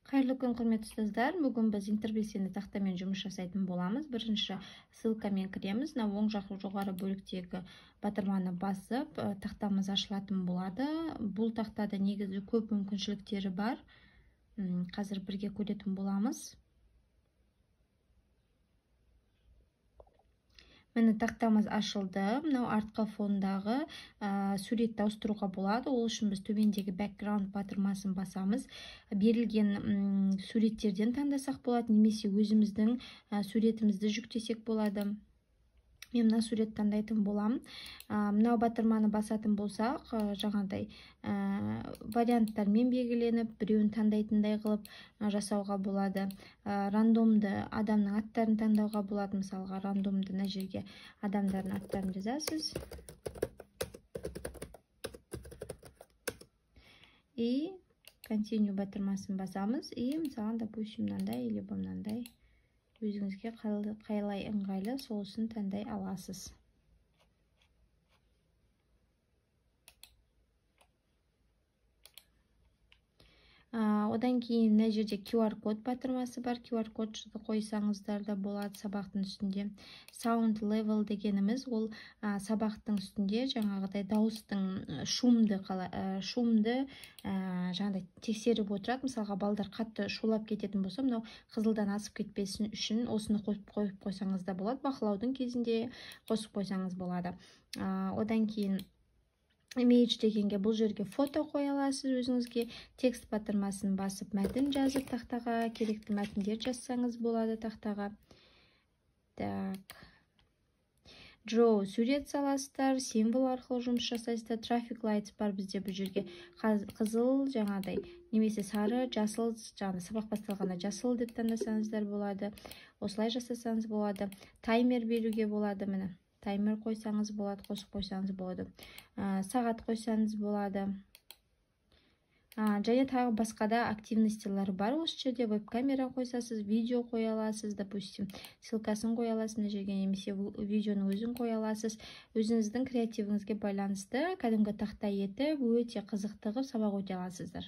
Қайырлы күн, құрметті ұстаздар. Бүгін біз интербелсенді тақтамен жұмыс жасайтын боламыз. Бірінші ссылкамен кіреміз. Оң жақ жоғары бөліктегі батырманы басып, тақтамыз ашылатын болады. Бұл тақтада негізі көп мүмкіншіліктері бар. Қазір бірге көретін боламыз. Міне тақтамыз ашылды. Мынау артқы фондағы суретті ауыстыруға болады. Ол үшін біз төмендегі бэкграунд батырмасын басамыз. Берілген суреттерден таңдасақ болады, немесе өзіміздің суретімізді жүктесек болады. Мен мына сурет таңдайтын болам. Мынау батырманы басатын болсақ, жаңағыдай варианттармен белгіленіп, біреуін таңдайтындай қылып жасауға болады. Рандомды адамның аттарын таңдауға болады. Мысалға, рандомды мына жерге адамдардың аттарын жазасыз. И continue батырмасын басамыз. И мысалы, допустим, мынандай или мынандай. Өзіңізге қалай ыңғайлы, сосын таңдай аласыз. Одан кейін мына жерде QR код батырмасы бар. QR кодты қойсаңыздар да болады сабақтың үстінде. Sound level дегеніміз ол сабақтың үстінде жаңағыдай дауыстың шумды жаңағыдай тексеріп отырады. Мысалға, балдар қатты шулап кететін болса, мынау қызылдан асып кетпесін үшін осыны қойып қойсаңыз да болады. Бақылаудың кезінде қосып қойсаңыз болады. Одан кейін image дегенге бұл жерге фото қоя аласыз. Өзіңізге текст батырмасын басып, мәтін жазып тақтаға, керекті мәтіндер жазсаңыз болады тақтаға. Так. Draw сурет саласыздар, символ арқылы жұмыс жасайсыздар. Traffic lights бар бізде бұл жерге қызыл, жаңағыдай, немесе сары, жасыл, жаңағыдай сабақ басталғанда жасыл деп таңдасаңыздар болады. Осылай жасасаңыз болады. Таймер беруге болады, міне. Таймер қойсаңыз болады, қосып қойсаңыз болады. Сағат қойсаңыз болады. Және тағы басқада активностилар бар. Осы жерде веб-камера қойсасыз, видео қоя аласыз, допустим, ссылкасын қоя аласыз, жерге немесе видеоның өзін қоя аласыз. Өзіңіздің креативіңізге байланысты кәдімгі тақта етіп, өте қызықтырып сабақ өте аласыздар.